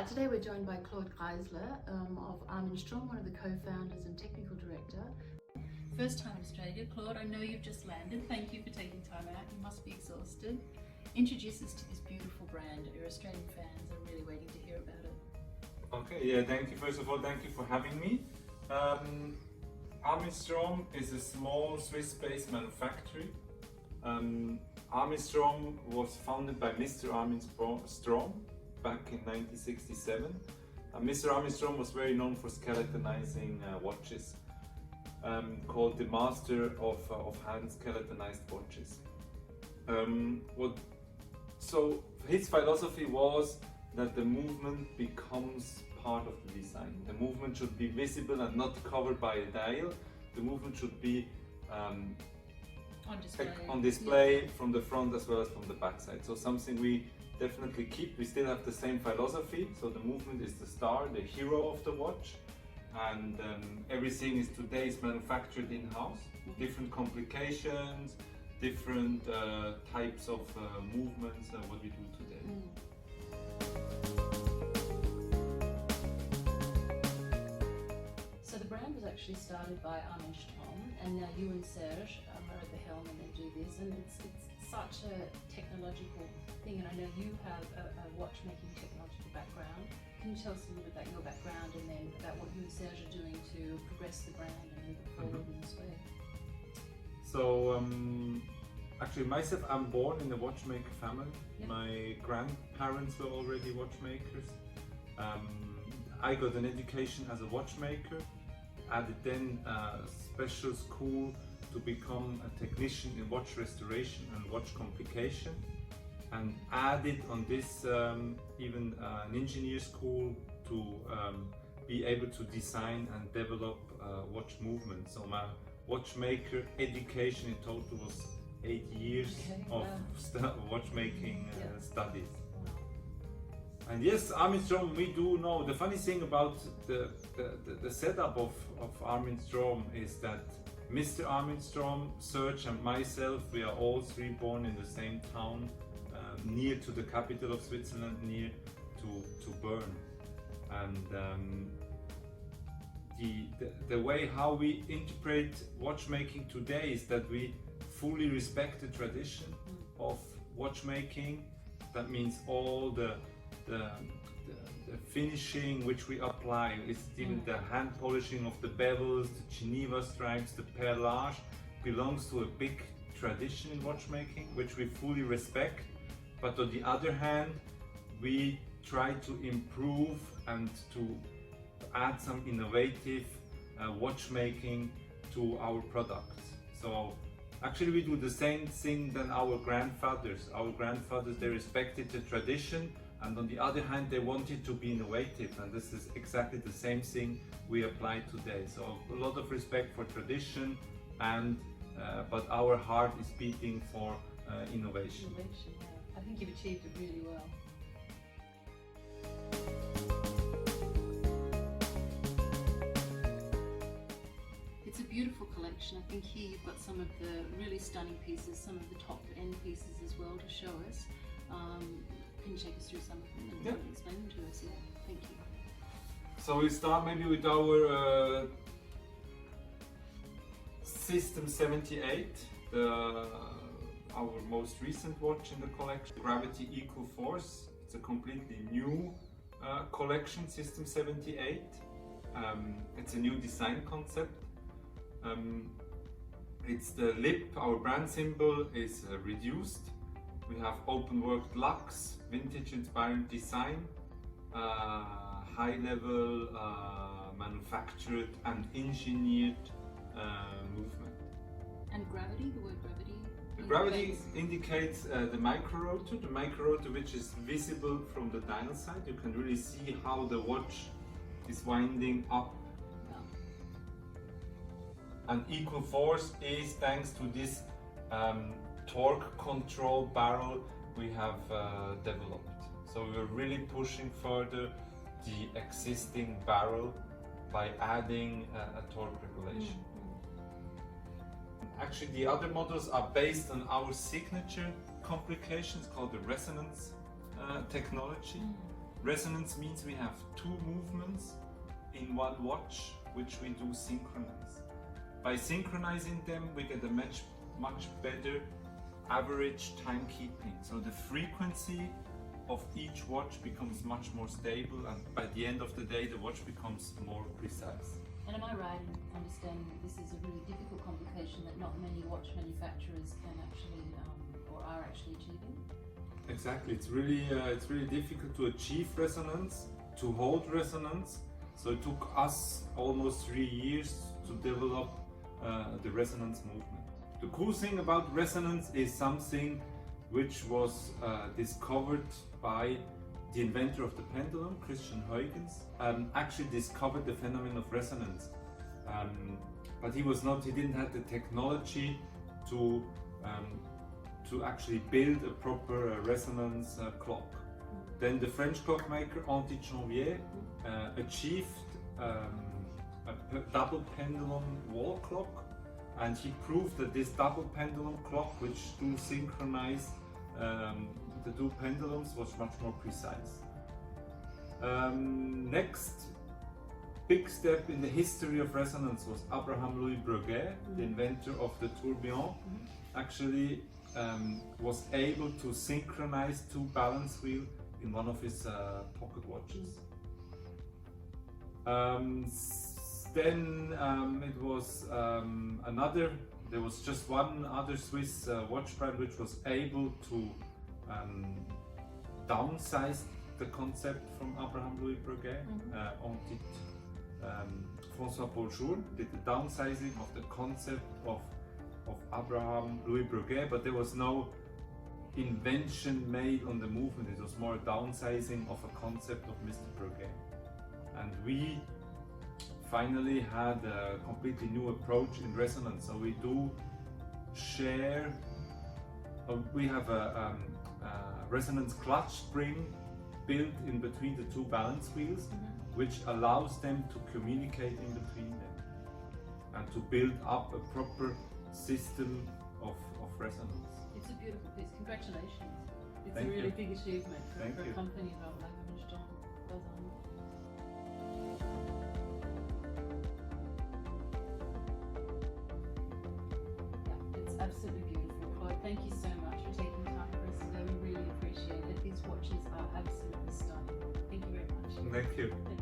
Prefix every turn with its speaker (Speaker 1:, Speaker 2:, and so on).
Speaker 1: Hi, today we're joined by Claude Greisler of Armin Strom, one of the co-founders and technical director.
Speaker 2: First time in Australia. Claude, I know you've just landed. Thank you for taking time out. You must be exhausted. Introduce us to this beautiful brand. Your Australian fans are really waiting to hear about it.
Speaker 3: Okay, yeah, thank you. First of all, thank you for having me. Armin Strom is a small Swiss-based manufacturer. Armin Strom was founded by Mr. Armin Strom back in 1967. Mr. Armin Strom was very known for skeletonizing watches, called the master of hand skeletonized watches. So his philosophy was that the movement becomes part of the design. The movement should be visible and not covered by a dial. The movement should be on display from the front as well as from the back side. So something we definitely keep. We still have the same philosophy. So the movement is the star, the hero of the watch. And everything is today is manufactured in-house. Different complications, different types of movements, what we do today.
Speaker 2: So the brand was actually started by Armin Strom, and now you and Serge are at the helm and they do this, and it's such a technological thing, and I know you have a watchmaking technological background. Can you tell us a little bit about your background and then about what you and Serge are doing to progress the brand and move it forward in this way?
Speaker 3: So actually myself, I'm born in a watchmaker family.
Speaker 2: Yep.
Speaker 3: My grandparents were already watchmakers. I got an education as a watchmaker, added then a special school to become a technician in watch restoration and watch complication, and added on this even an engineer school to be able to design and develop watch movements. So my watchmaker education in total was 8 years of watchmaking studies. And yes, Armin Strom, we do know. The funny thing about the setup of Armin Strom is that Mr. Armin Strom, Serge and myself, we are all three born in the same town, near to the capital of Switzerland, near to Bern. And the way how we interpret watchmaking today is that we fully respect the tradition of watchmaking. That means all the finishing which we apply, it's even the hand polishing of the bevels, the Geneva stripes, the perlage, belongs to a big tradition in watchmaking which we fully respect. But on the other hand, we try to improve and to add some innovative watchmaking to our products. So actually we do the same thing than our grandfathers. Our grandfathers, they respected the tradition, and on the other hand they wanted to be innovative, and this is exactly the same thing we apply today. So a lot of respect for tradition, and but our heart is beating for innovation.
Speaker 2: I think you've achieved it really well. It's a beautiful collection. I think here you've got some of the really stunning pieces, some of the top end pieces as well to show us. Can you take us through some of them and explain them to us? Yeah, thank you.
Speaker 3: So we start maybe with our System 78, our most recent watch in the collection, Gravity Equal Force. It's a completely new collection, System 78. It's a new design concept. It's the lip, our brand symbol is reduced. We have open worked lux, vintage inspired design, high level manufactured and engineered movement.
Speaker 2: And gravity, the word gravity?
Speaker 3: The gravity indicates the micro rotor, which is visible from the dial side. You can really see how the watch is winding up. And equal force is thanks to this torque control barrel we have developed. So we're really pushing further the existing barrel by adding a torque regulation. Actually, the other models are based on our signature complications called the resonance technology. Resonance means we have two movements in one watch, which we do synchronize. By synchronizing them, we get a much better average timekeeping. So the frequency of each watch becomes much more stable, and by the end of the day, the watch becomes more precise.
Speaker 2: And am I right in understanding that this is a really difficult complication that not many watch manufacturers can actually or are actually achieving?
Speaker 3: Exactly, it's really difficult to achieve resonance, to hold resonance. So it took us almost 3 years to develop the resonance movement. The cool thing about resonance is something which was discovered by the inventor of the pendulum, Christian Huygens, actually discovered the phenomenon of resonance. But he didn't have the technology to actually build a proper resonance clock. Then the French clockmaker Henri Janvier achieved a double pendulum wall clock, and he proved that this double pendulum clock, which do synchronize the two pendulums, was much more precise. Next big step in the history of resonance was Abraham Louis Breguet, the inventor of the tourbillon. Actually was able to synchronize two balance wheels in one of his pocket watches. Then it was there was just one other Swiss watch brand which was able to downsize the concept from Abraham Louis Breguet. François Paul Journe did the downsizing of the concept of Abraham Louis Breguet, but there was no invention made on the movement. It was more a downsizing of a concept of Mr. Breguet. And we finally had a completely new approach in resonance. So we do share, we have a resonance clutch spring built in between the two balance wheels, which allows them to communicate in between them and to build up a proper system of resonance.
Speaker 2: It's a beautiful piece. Congratulations. It's
Speaker 3: Thank
Speaker 2: a really
Speaker 3: you.
Speaker 2: big achievement for
Speaker 3: Thank
Speaker 2: a
Speaker 3: you.
Speaker 2: company like Armin Strom. Well done. Yeah, it's absolutely beautiful. Claude, thank you so much for taking time for us today. We really appreciate it. These watches are absolutely stunning. Thank you very much.
Speaker 3: Thank you.
Speaker 2: Thank